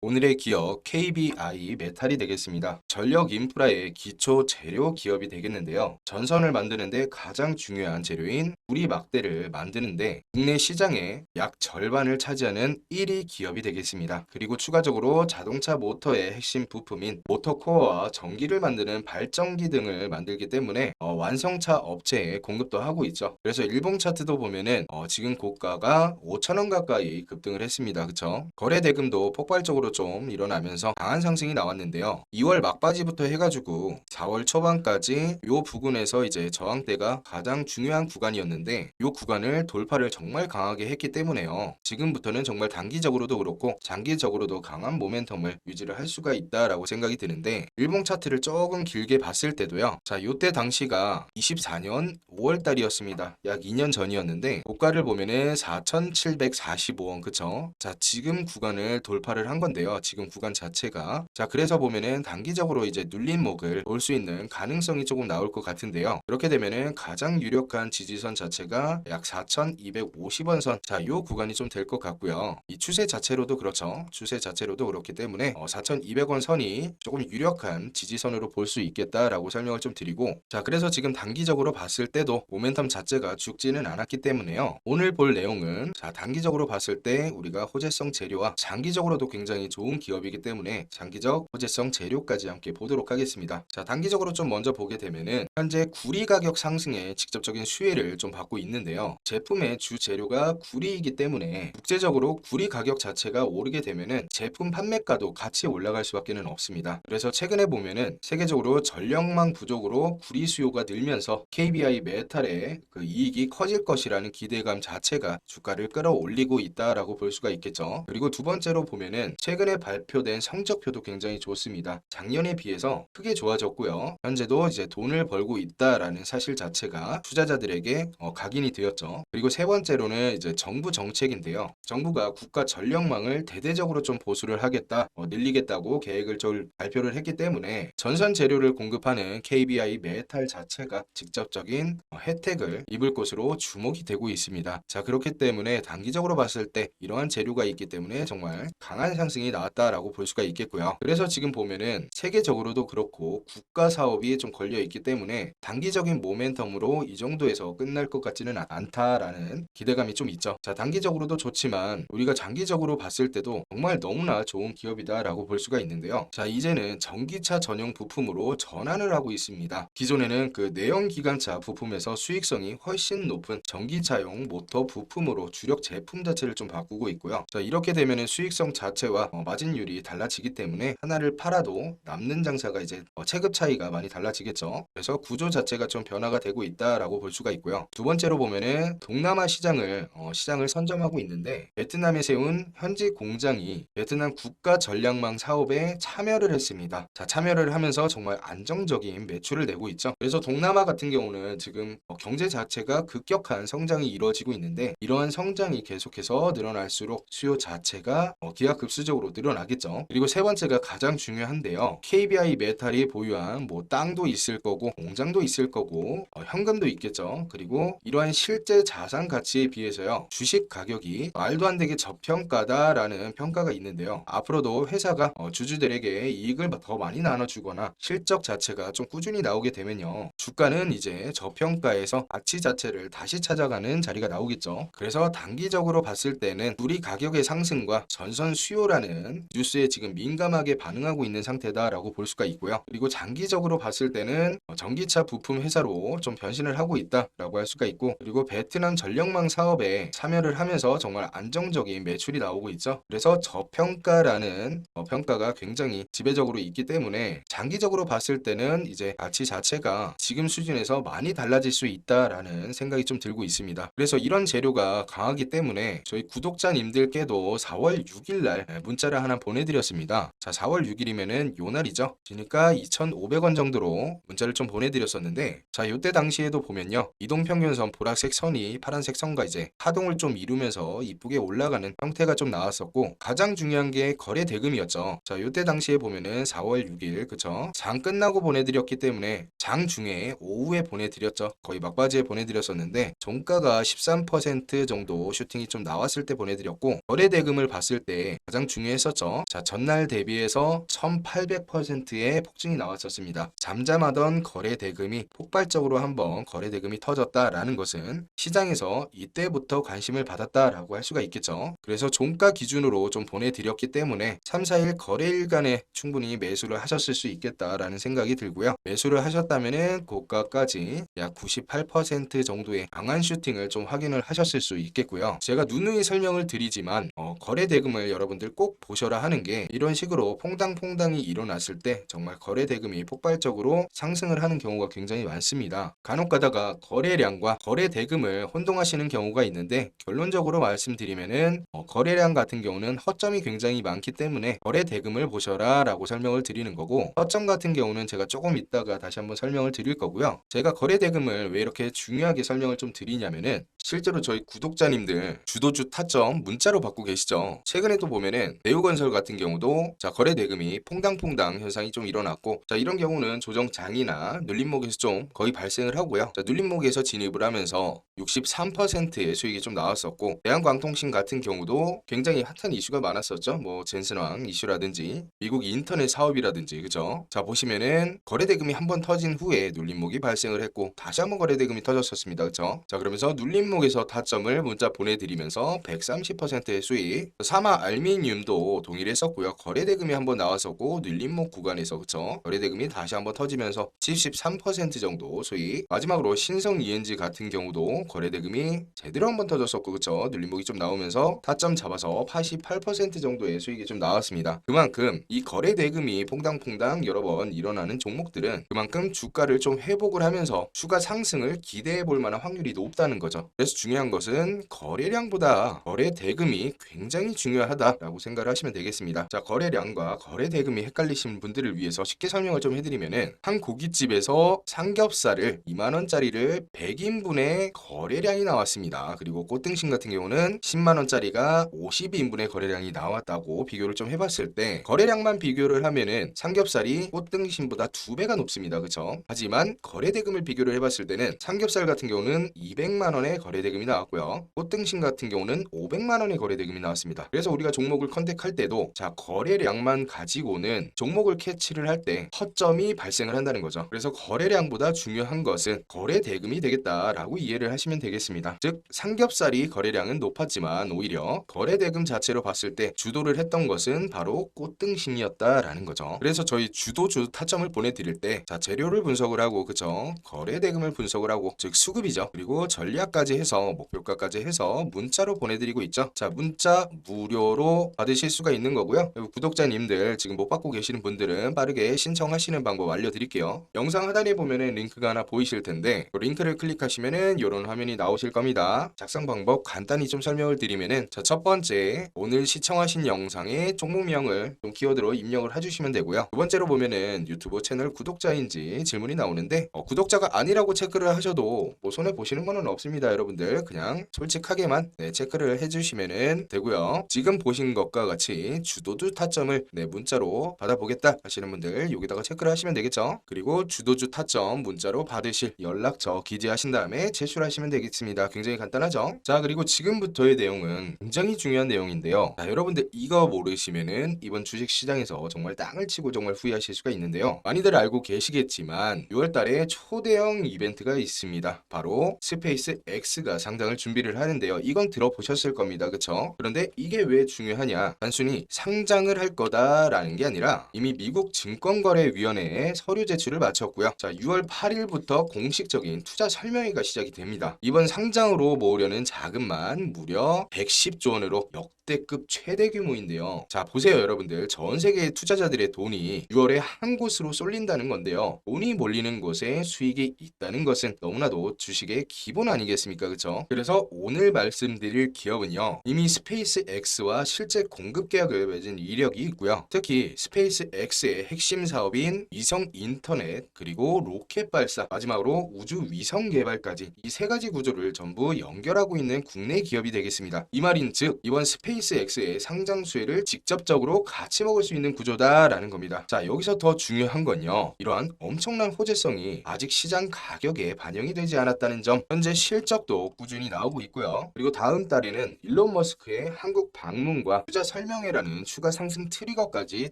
오늘의 기업 KBI 메탈이 되겠습니다. 전력 인프라의 기초 재료 기업이 되겠는데요. 전선을 만드는데 가장 중요한 재료인 구리 막대를 만드는데 국내 시장의 약 절반을 차지하는 1위 기업이 되겠습니다. 그리고 추가적으로 자동차 모터의 핵심 부품인 모터코어와 전기를 만드는 발전기 등을 만들기 때문에 완성차 업체에 공급도 하고 있죠. 그래서 일봉 차트도 보면은 지금 고가가 5,000원 가까이 급등을 했습니다. 그쵸? 거래 대금도 폭발적으로 좀 일어나면서 강한 상승이 나왔는데요. 2월 막바지부터 해가지고 4월 초반까지 요 부근에서 이제 저항대가 가장 중요한 구간이었는데 요 구간을 돌파를 정말 강하게 했기 때문에요. 지금부터는 정말 단기적으로도 그렇고 장기적으로도 강한 모멘텀을 유지를 할 수가 있다라고 생각이 드는데 일봉 차트를 조금 길게 봤을 때도요. 자, 요때 당시가 24년 5월 달이었습니다. 약 2년 전이었는데 고가를 보면은 4,745원 그쵸? 자, 지금 구간을 돌파를 한 건데요. 지금 구간 자체가 그래서 보면은 단기적으로 이제 눌림목을 볼 수 있는 가능성이 조금 나올 것 같은데요. 그렇게 되면은 가장 유력한 지지선 자체가 약 4,250원 선. 자, 요 구간이 좀 될 것 같고요. 이 추세 자체로도 그렇죠. 추세 자체로도 그렇기 때문에 4,200원 선이 조금 유력한 지지선으로 볼 수 있겠다라고 설명을 좀 드리고 자, 그래서 지금 단기적으로 봤을 때도 모멘텀 자체가 죽지는 않았기 때문에요. 오늘 볼 내용은 자, 단기적으로 봤을 때 우리가 호재성 재료와 장기적으로도 굉장히 좋은 기업이기 때문에 장기적 호재성 재료까지 함께 보도록 하겠습니다. 자, 단기적으로 좀 먼저 보게 되면은 현재 구리 가격 상승에 직접적인 수혜를 좀 받고 있는데요. 제품의 주 재료가 구리이기 때문에 국제적으로 구리 가격 자체가 오르게 되면은 제품 판매가도 같이 올라갈 수밖에는 없습니다. 그래서 최근에 보면은 세계적으로 전력망 부족으로 구리 수요가 늘면서 KBI 메탈의 그 이익이 커질 것이라는 기대감 자체가 주가를 끌어올리고 있다라고 볼 수가 있겠죠. 그리고 두 번째로 보면은 최근에 발표된 성적표도 굉장히 좋습니다. 작년에 비해서 크게 좋아졌고요. 현재도 이제 돈을 벌고 있다라는 사실 자체가 투자자들에게 각인이 되었죠. 그리고 세 번째로는 이제 정부 정책인데요. 정부가 국가 전력망을 대대적으로 좀 보수를 하겠다, 늘리겠다고 계획을 좀 발표를 했기 때문에 전선 재료를 공급하는 KBI 메탈 자체가 직접적인 혜택을 입을 것으로 주목이 되고 있습니다. 자, 그렇기 때문에 단기적으로 봤을 때 이러한 재료가 있기 때문에 정말 강한 상승이 나왔다라고 볼 수가 있겠고요. 그래서 지금 보면은 세계적으로도 그렇고 국가 사업이 좀 걸려 있기 때문에 단기적인 모멘텀으로 이 정도에서 끝날 것 같지는 않다라는 기대감이 좀 있죠. 자, 단기적으로도 좋지만 우리가 장기적으로 봤을 때도 정말 너무나 좋은 기업이다라고 볼 수가 있는데요. 자, 이제는 전기차 전용 부품으로 전환을 하고 있습니다. 기존에는 그 내연 기관차 부품에서 수익성이 훨씬 높은 전기차용 모터 부품으로 주력 제품 자체를 좀 바꾸고 있고요. 자, 이렇게 되면은 수익성 자체와 마진율이 달라지기 때문에 하나를 팔아도 남는 장사가 이제 체급 차이가 많이 달라지겠죠. 그래서 구조 자체가 좀 변화가 되고 있다라고 볼 수가 있고요. 두 번째로 보면은 동남아 시장을 선점하고 있는데 베트남에 세운 현지 공장이 베트남 국가 전략망 사업에 참여를 했습니다. 자, 참여를 하면서 정말 안정적인 매출을 내고 있죠. 그래서 동남아 같은 경우는 지금 경제 자체가 급격한 성장이 이루어지고 있는데 이러한 성장이 계속해서 늘어날수록 수요 자체가 기하급수적으로 늘어나겠죠. 그리고 세 번째가 가장 중요한데요. KBI 메탈이 보유한 뭐 땅도 있을 거고 공장도 있을 거고 현금도 있겠죠. 그리고 이러한 실제 자산 가치에 비해서요. 주식 가격이 말도 안 되게 저평가다라는 평가가 있는데요. 앞으로도 회사가 주주들에게 이익을 더 많이 나눠주거나 실적 자체가 좀 꾸준히 나오게 되면요. 주가는 이제 저평가에서 가치 자체를 다시 찾아가는 자리가 나오겠죠. 그래서 단기적으로 봤을 때는 우리 가격의 상승과 전선 수요라는 뉴스에 지금 민감하게 반응하고 있는 상태다라고 볼 수가 있고요. 그리고 장기적으로 봤을 때는 전기차 부품 회사로 좀 변신을 하고 있다라고 할 수가 있고 그리고 베트남 전력망 사업에 참여를 하면서 정말 안정적인 매출이 나오고 있죠. 그래서 저평가라는 평가가 굉장히 지배적으로 있기 때문에 장기적으로 봤을 때는 이제 가치 자체가 지금 수준에서 많이 달라질 수 있다라는 생각이 좀 들고 있습니다. 그래서 이런 재료가 강하기 때문에 저희 구독자님들께도 4월 6일 날 문자를 하나 보내드렸습니다. 자, 4월 6일이면은 요 날이죠. 그러니까 2,500원 정도로 문자를 좀 보내드렸었는데 자, 요때 당시에도 보면요. 이동평균선 보라색 선이 파란색 선과 이제 하동을 좀 이루면서 이쁘게 올라가는 형태가 좀 나왔었고 가장 중요한 게 거래 대금이었죠. 자, 요때 당시에 보면은 4월 6일 그쵸? 장 끝나고 보내드렸기 때문에 장 중에 오후에 보내드렸죠. 거의 막바지에 보내드렸었는데 종가가 13% 정도 슈팅이 좀 나왔을 때 보내드렸고 거래 대금을 봤을 때 가장 중요했던 중요했었죠. 자, 전날 대비해서 1800%의 폭증이 나왔었습니다. 잠잠하던 거래 대금이 폭발적으로 한번 거래 대금이 터졌다라는 것은 시장에서 이때부터 관심을 받았다라고 할 수가 있겠죠. 그래서 종가 기준으로 좀 보내드렸기 때문에 3, 4일 거래일간에 충분히 매수를 하셨을 수 있겠다라는 생각이 들고요. 매수를 하셨다면은 고가까지 약 98% 정도의 강한 슈팅을 좀 확인을 하셨을 수 있겠고요. 제가 누누이 설명을 드리지만 거래 대금을 여러분들 꼭 보셔라 하는 게 이런 식으로 퐁당퐁당이 일어났을 때 정말 거래 대금이 폭발적으로 상승을 하는 경우가 굉장히 많습니다. 간혹 가다가 거래량과 거래 대금을 혼동하시는 경우가 있는데 결론적으로 말씀드리면은 거래량 같은 경우는 허점이 굉장히 많기 때문에 거래 대금을 보셔라 라고 설명을 드리는 거고, 허점 같은 경우는 제가 조금 이따가 다시 한번 설명을 드릴 거고요. 제가 거래 대금을 왜 이렇게 중요하게 설명을 좀 드리냐면은 실제로 저희 구독자님들 주도주 타점 문자로 받고 계시죠. 최근에도 보면은 대우건설 같은 경우도 자, 거래 대금이 퐁당퐁당 현상이 좀 일어났고, 자, 이런 경우는 조정장이나 눌림목에서 좀 거의 발생을 하고요. 자, 눌림목에서 진입을 하면서 63%의 수익이 좀 나왔었고, 대한광통신 같은 경우도 굉장히 핫한 이슈가 많았었죠. 뭐 젠슨왕 이슈라든지 미국 인터넷 사업이라든지, 그죠? 자, 보시면은 거래 대금이 한번 터진 후에 눌림목이 발생을 했고 다시 한번 거래 대금이 터졌었습니다. 그죠? 자, 그러면서 눌림목에서 타점을 문자 보내드리면서 130%의 수익. 사마 알미늄도 동일했었고요. 거래 대금이 한번 나왔었고 눌림목 구간에서, 그쵸? 거래 대금이 다시 한번 터지면서 73% 정도 수익. 마지막으로 신성 ENG 같은 경우도 거래 대금이 제대로 한번 터졌었고, 그쵸? 눌림목이 좀 나오면서 타점 잡아서 88% 정도의 수익이 좀 나왔습니다. 그만큼 이 거래 대금이 퐁당퐁당 여러 번 일어나는 종목들은 그만큼 주가를 좀 회복을 하면서 추가 상승을 기대해 볼 만한 확률이 높다는 거죠. 그래서 중요한 것은 거래량보다 거래 대금이 굉장히 중요하다라고 생각을 하시면 되겠습니다. 자, 거래량과 거래 대금이 헷갈리신 분들을 위해서 쉽게 설명을 좀 해드리면은 한 고깃집에서 삼겹살을 2만원짜리를 100인분의 거래량이 나왔습니다. 그리고 꽃등심 같은 경우는 10만원짜리가 52인분의 거래량이 나왔다고 비교를 좀 해봤을 때 거래량만 비교를 하면은 삼겹살이 꽃등심보다 2배가 높습니다. 그쵸? 하지만 거래대금을 비교를 해봤을 때는 삼겹살 같은 경우는 200만원의 거래대금이 나왔고요. 꽃등심 같은 경우는 500만원의 거래대금이 나왔습니다. 그래서 우리가 종목을 컨택할 때도 자, 거래량만 가지고는 종목을 캐치를 할 때 허점이 발생을 한다는 거죠. 그래서 거래량보다 중요한 것은 거래대금이 되겠다라고 이해를 하시면 되겠습니다. 즉 삼겹살이 거래량은 높았지만 오히려 거래대금 자체로 봤을 때 주도를 했던 것은 바로 꽃등심이었다라는 거죠. 그래서 저희 주도주 타점을 보내드릴 때 자, 재료를 분석을 하고, 그쵸? 거래 대금을 분석을 하고, 즉 수급이죠. 그리고 전략까지 해서 목표가까지 해서 문자로 보내드리고 있죠. 자, 문자 무료로 받으실 수가 있는 거고요. 그리고 구독자님들 지금 못 받고 계시는 분들은 빠르게 신청하시는 방법 알려드릴게요. 영상 하단에 보면은 링크가 하나 보이실 텐데 그 링크를 클릭하시면은 이런 화면이 나오실 겁니다. 작성 방법 간단히 좀 설명을 드리면은 자, 첫 번째 오늘 시청하신 영상의 종목명을 좀 키워드로 입력을 해주시면 되고요. 두 번째로 보면은 유튜브 채널 구독자인지 질문이 나오는데 구독자가 아니라고 체크를 하셔도 뭐 손해 보시는 거는 없습니다. 여러분들 그냥 솔직하게만 체크를 해주시면 되고요. 지금 보신 것과 같이 주도주 타점을 문자로 받아보겠다 하시는 분들 여기다가 체크를 하시면 되겠죠. 그리고 주도주 타점 문자로 받으실 연락처 기재하신 다음에 제출하시면 되겠습니다. 굉장히 간단하죠. 자, 그리고 지금부터의 내용은 굉장히 중요한 내용인데요. 자, 여러분들 이거 모르시면은 이번 주식시장에서 정말 땅을 치고 정말 후회하실 수가 있는데요. 많이들 알고 계시겠지만 6월달에 초대형 이벤트가 있습니다. 바로 스페이스 X가 상장을 준비를 하는데요. 이건 들어보셨을 겁니다. 그쵸? 그런데 이게 왜 중요하냐? 단순히 상장을 할 거다라는 게 아니라 이미 미국 증권거래위원회에 서류 제출을 마쳤고요. 자, 6월 8일부터 공식적인 투자 설명회가 시작이 됩니다. 이번 상장으로 모으려는 자금만 무려 110조 원으로 역대급 최대 규모인데요. 자, 보세요 여러분들. 전 세계의 투자자들의 돈이 6월에 한 곳으로 쏠린다는 건데요. 돈이 몰리는 곳에 수익이 있다는 것은 너무나도 주식의 기본 아니겠습니까? 그쵸? 그래서 오늘 말씀드릴 기업은요. 이미 스페이스 X와 실제 공급 계약을 맺은 이력이 있고요. 특히 스페이스 X의 핵심 사업인 위성 인터넷 그리고 로켓 발사 마지막으로 우주 위성 개발까지 이 세 가지 구조를 전부 연결하고 있는 국내 기업이 되겠습니다. 이 말인즉 이번 스페이스 X의 상장 수혜를 직접적으로 같이 먹을 수 있는 구조다라는 겁니다. 자, 여기서 더 중요한 건요. 이러한 엄청난 호재성이 아직 시장 가격에 반영이 되지 않았다는 점, 현재 실적도 소식도 꾸준히 나오고 있고요. 그리고 다음 달에는 일론 머스크의 한국 방문과 투자 설명회라는 추가 상승 트리거까지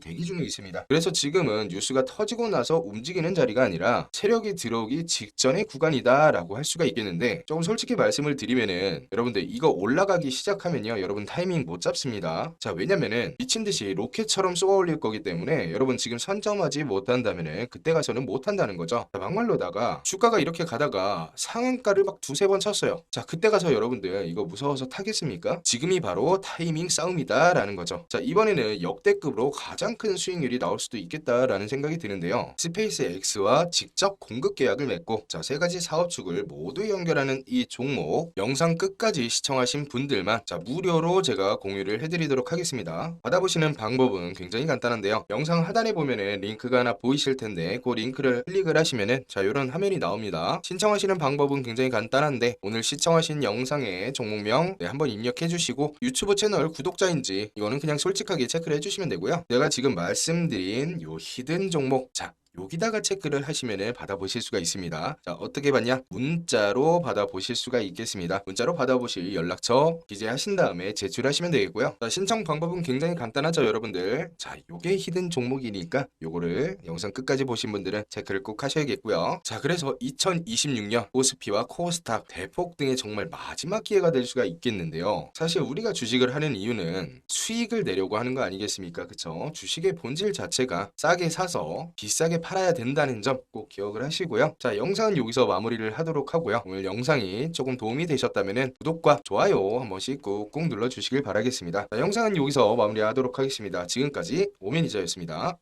대기 중에 있습니다. 그래서 지금은 뉴스가 터지고 나서 움직이는 자리가 아니라 세력이 들어오기 직전의 구간이다라고 할 수가 있겠는데, 조금 솔직히 말씀을 드리면은 여러분들 이거 올라가기 시작하면요, 여러분 타이밍 못 잡습니다. 자, 왜냐면은 미친 듯이 로켓처럼 쏘아 올릴 거기 때문에 여러분 지금 선점하지 못한다면은 그때 가서는 못한다는 거죠. 자, 막말로다가 주가가 이렇게 가다가 상한가를 막 두세 번 쳤어요. 자, 그때 가서 여러분들 이거 무서워서 타겠습니까? 지금이 바로 타이밍 싸움이다라는 거죠. 자, 이번에는 역대급으로 가장 큰 수익률이 나올 수도 있겠다라는 생각이 드는데요. 스페이스 X와 직접 공급 계약을 맺고, 자, 세 가지 사업축을 모두 연결하는 이 종목, 영상 끝까지 시청하신 분들만 자, 무료로 제가 공유를 해드리도록 하겠습니다. 받아보시는 방법은 굉장히 간단한데요. 영상 하단에 보면은 링크가 하나 보이실 텐데 그 링크를 클릭을 하시면은 자, 이런 화면이 나옵니다. 신청하시는 방법은 굉장히 간단한데, 오늘 시청하신 영상에 종목명 한번 입력해 주시고 유튜브 채널 구독자인지 이거는 그냥 솔직하게 체크를 해주시면 되고요. 내가 지금 말씀드린 요 히든 종목, 자, 여기다가 체크를 하시면 받아보실 수가 있습니다. 자, 어떻게 받냐? 문자로 받아보실 수가 있겠습니다. 문자로 받아보실 연락처 기재하신 다음에 제출하시면 되겠고요. 자, 신청 방법은 굉장히 간단하죠, 여러분들. 자, 요게 히든 종목이니까 요거를 영상 끝까지 보신 분들은 체크를 꼭 하셔야겠고요. 자, 그래서 2026년 코스피와 코스닥 대폭 등의 정말 마지막 기회가 될 수가 있겠는데요. 사실 우리가 주식을 하는 이유는 수익을 내려고 하는 거 아니겠습니까? 그쵸? 주식의 본질 자체가 싸게 사서 비싸게 팔아야 된다는 점 꼭 기억을 하시고요. 자, 영상은 여기서 마무리를 하도록 하고요. 오늘 영상이 조금 도움이 되셨다면 구독과 좋아요 한 번씩 꾹꾹 눌러주시길 바라겠습니다. 자, 영상은 여기서 마무리하도록 하겠습니다. 지금까지 오매니저였습니다.